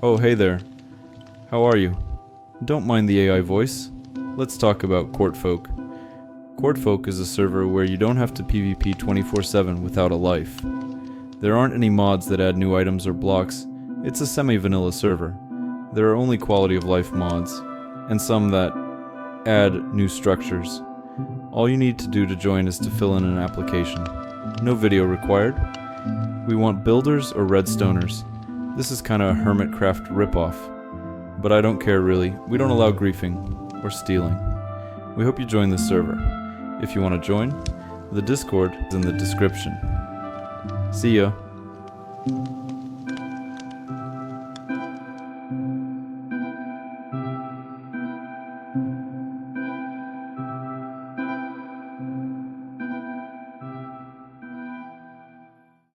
Oh, hey there. How are you? Don't mind the AI voice. Let's talk about Courtfolk. Courtfolk is a server where you don't have to PvP 24/7 without a life. There aren't any mods that add new items or blocks. It's a semi-vanilla server. There are only quality of life mods, and some that add new structures. All you need to do to join is to fill in an application. No video required. We want builders or redstoners. This is kinda a Hermitcraft ripoff. But I don't care really. We don't allow griefing or stealing. We hope you join this server. If you want to join, the Discord is in the description. See ya.